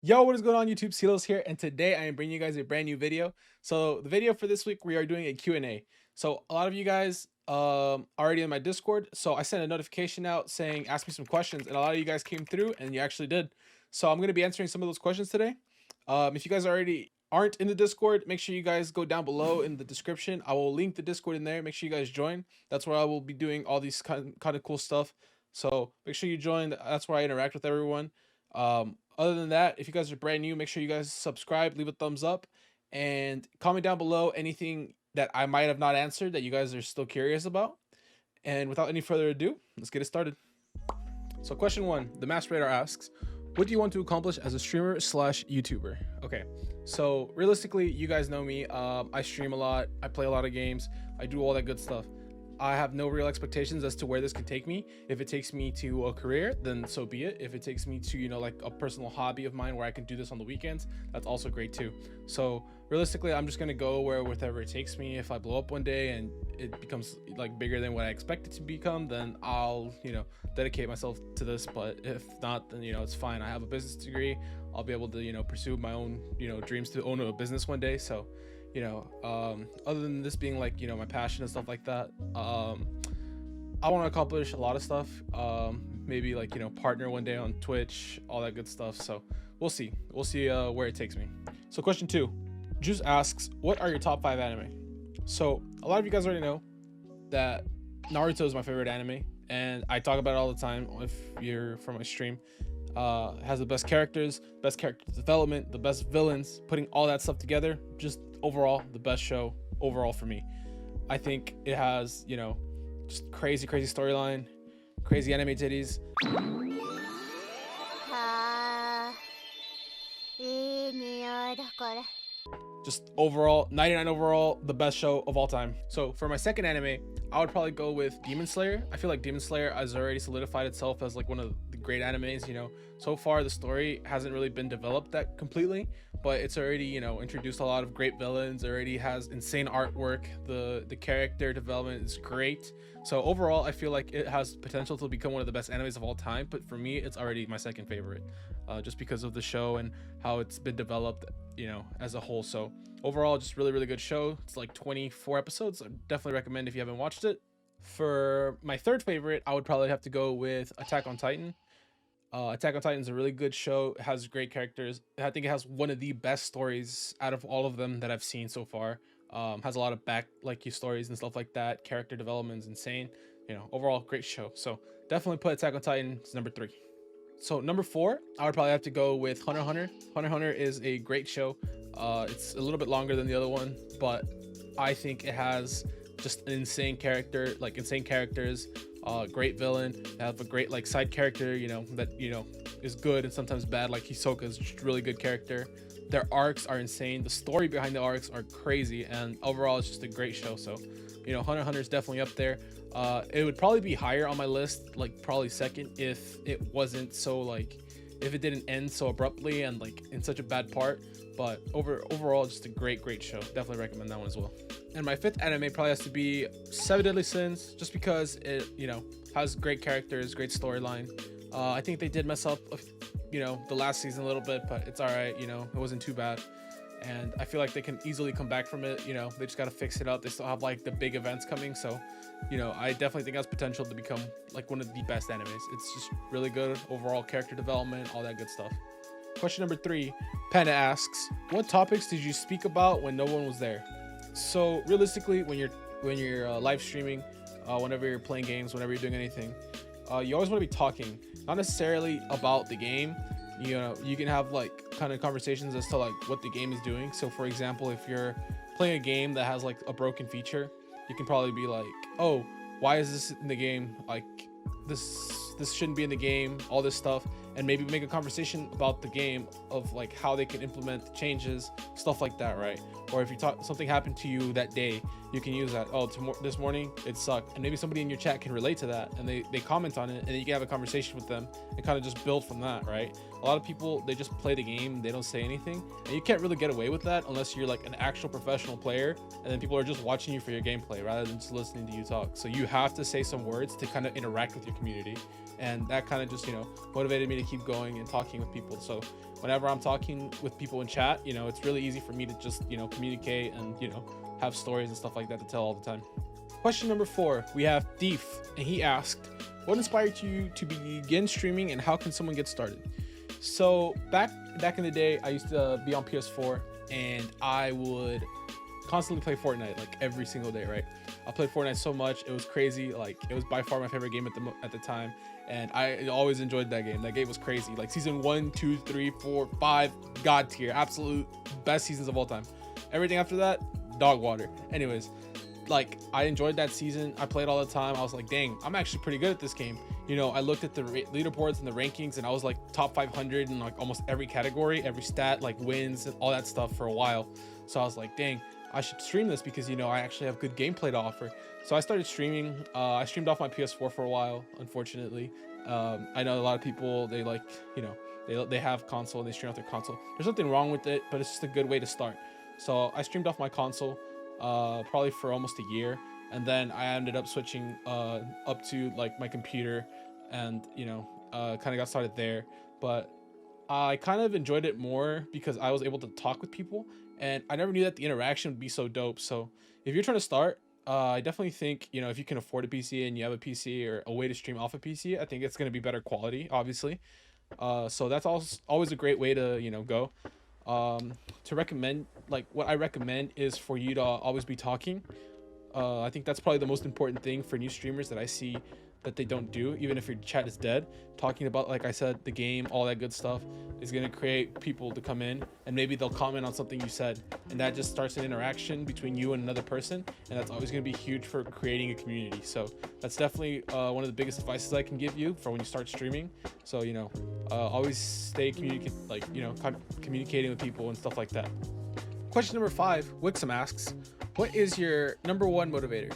Yo, what is going on YouTube? Silos here, and today I am bringing you guys a brand new video. So the video for this week, we are doing a Q&A. So a lot of you guys already in my Discord, so I sent a notification out saying ask me some questions, and a lot of you guys came through and you actually did. So I'm going to be answering some of those questions today. If you guys already aren't in the Discord, make sure you guys go down below in the description. I will link the Discord in there. Make sure you guys join. That's where I will be doing all these kind of cool stuff. So make sure you join. That's where I interact with everyone. Other than that, if you guys are brand new, make sure you guys subscribe, leave a thumbs up, and comment down below anything that I might have not answered that you guys are still curious about. And without any further ado, let's get it started. So question one, the Master Radar asks, what do you want to accomplish as a streamer slash YouTuber? Okay, so realistically, you guys know me. I stream a lot. I play a lot of games. I do all that good stuff. I have no real expectations as to where this can take me. If it takes me to a career, then so be it. If it takes me to, like a personal hobby of mine where I can do this on the weekends, that's also great too. So realistically, I'm just gonna go wherever it takes me. If I blow up one day and it becomes like bigger than what I expect it to become, then I'll, dedicate myself to this. But if not, then, it's fine. I have a business degree. I'll be able to, pursue my own, dreams to own a business one day. So other than this being like my passion and stuff like that, I want to accomplish a lot of stuff. Maybe like partner one day on Twitch, all that good stuff. So we'll see where it takes me. So question two, Juice asks, what are your top 5 anime? So a lot of you guys already know that Naruto is my favorite anime, and I talk about it all the time if you're from my stream. Has the best characters, best character development, the best villains, putting all that stuff together, just overall the best show overall for me. I think it has, just crazy storyline, crazy anime titties. Just overall 99 overall, the best show of all time. So for my second anime, I would probably go with Demon Slayer. I feel like Demon Slayer has already solidified itself as like one of the great animes. So far the story hasn't really been developed that completely, but it's already introduced a lot of great villains, already has insane artwork, the character development is great. So overall I feel like it has potential to become one of the best animes of all time, but for me it's already my second favorite, just because of the show and how it's been developed as a whole. So overall, just really good show. It's like 24 episodes. I definitely recommend if you haven't watched it. For my third favorite, I would probably have to go with Attack on Titan. Attack on Titan is a really good show. It has great characters. I think it has one of the best stories out of all of them that I've seen so far. Has a lot of stories and stuff like that. Character development is insane. Overall great show. So definitely put Attack on Titan as number 3. So number 4, I would probably have to go with Hunter x Hunter. Hunter x Hunter is a great show. It's a little bit longer than the other one, but I think it has just an insane characters, great villain. They have a great like side character, that is good and sometimes bad. Like Hisoka is just a really good character. Their arcs are insane. The story behind the arcs are crazy, and overall it's just a great show. So Hunter x Hunter is definitely up there. It would probably be higher on my list, like probably second, if it wasn't so like, if it didn't end so abruptly and like in such a bad part. But overall just a great show. Definitely recommend that one as well. And my 5th anime probably has to be Seven Deadly Sins, just because it has great characters, great storyline. I think they did mess up the last season a little bit, but it's all right. It wasn't too bad, and I feel like they can easily come back from it. They just got to fix it up. They still have like the big events coming, so I definitely think it has potential to become like one of the best animes. It's just really good overall character development, all that good stuff. Question number 3, Panda asks, what topics did you speak about when no one was there? So realistically, when you're live streaming, whenever you're playing games, whenever you're doing anything, you always want to be talking, not necessarily about the game. You can have like kind of conversations as to like what the game is doing. So for example, if you're playing a game that has like a broken feature, you can probably be like, oh, why is this in the game? Like this shouldn't be in the game, all this stuff. And maybe make a conversation about the game of like how they can implement the changes, stuff like that, right? Or if you talk, something happened to you that day, you can use that. Oh, this morning it sucked, and maybe somebody in your chat can relate to that, and they comment on it, and then you can have a conversation with them and kind of just build from that, right? a lot of people, they just play the game, they don't say anything, and you can't really get away with that unless you're like an actual professional player, and then people are just watching you for your gameplay rather than just listening to you talk. So you have to say some words to kind of interact with your community, and that kind of just, you know, motivated me to keep going and talking with people. So whenever I'm talking with people in chat, you know, it's really easy for me to just, you know, communicate and, you know, have stories and stuff like that to tell all the time. Question number 4, we have Thief, and he asked, what inspired you to begin streaming and how can someone get started? So back in the day, I used to be on PS4 and I would constantly play Fortnite like every single day, right? I played Fortnite so much, it was crazy. Like, it was by far my favorite game at the time, and I always enjoyed that game. That game was crazy. Like season 1, 2, 3, 4, 5, god tier, absolute best seasons of all time. Everything after that, dog water. Anyways, like, I enjoyed that season. I played all the time. I was like, dang, I'm actually pretty good at this game. You know, I looked at the leaderboards and the rankings, and I was like top 500 in like almost every category, every stat, like wins and all that stuff for a while. So I was like, dang, I should stream this because, you know, I actually have good gameplay to offer. So I started streaming. I streamed off my PS4 for a while, unfortunately. I know a lot of people, they like, you know, they have console and they stream off their console. There's nothing wrong with it, but it's just a good way to start. So I streamed off my console probably for almost a year, and then I ended up switching up to like my computer, and, you know, kind of got started there. But I kind of enjoyed it more because I was able to talk with people, and I never knew that the interaction would be so dope. So if you're trying to start, I definitely think, you know, if you can afford a PC and you have a PC or a way to stream off a PC, I think it's going to be better quality, obviously. So that's always a great way to, you know, go. To recommend, like, what I recommend is for you to always be talking. I think that's probably the most important thing for new streamers that I see that they don't do, even if your chat is dead. Talking about, like I said, the game, all that good stuff is going to create people to come in, and maybe they'll comment on something you said, and that just starts an interaction between you and another person, and that's always going to be huge for creating a community. So that's definitely one of the biggest advices I can give you for when you start streaming. So, you know, always stay communicating with people and stuff like that. Question number 5, Wixom asks, what is your number 1 motivator?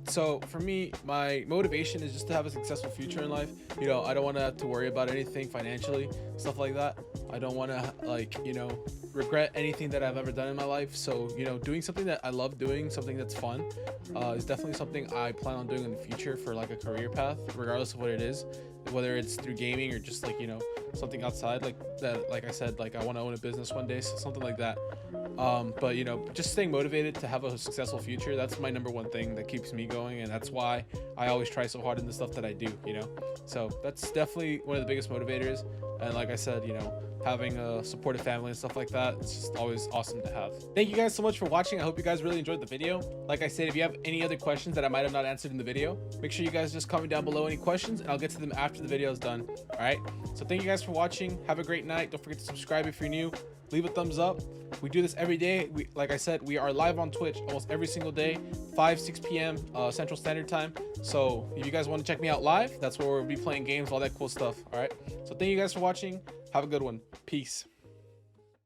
So for me, my motivation is just to have a successful future in life. You know, I don't want to have to worry about anything financially, stuff like that. I don't want to, like, you know, regret anything that I've ever done in my life. So, you know, doing something that I love doing, something that's fun, is definitely something I plan on doing in the future for like a career path, regardless of what it is, whether it's through gaming or just like, you know, something outside like that. Like I said, like I want to own a business one day, so something like that. But, you know, just staying motivated to have a successful future, that's my number 1 thing that keeps me going, and that's why I always try so hard in the stuff that I do, you know. So that's definitely one of the biggest motivators. And like I said, you know, having a supportive family and stuff like that, it's just always awesome to have. Thank you guys so much for watching. I hope you guys really enjoyed the video. Like I said, if you have any other questions that I might have not answered in the video, make sure you guys just comment down below any questions, and I'll get to them after the video is done. All right, so thank you guys for watching. Have a great night. Don't forget to subscribe if you're new. Leave a thumbs up. We do this every day. Like I said, we are live on Twitch almost every single day, 6 p.m. Central Standard Time. So if you guys want to check me out live, that's where we'll be playing games, all that cool stuff. All right, so thank you guys for watching. Have a good one. Peace.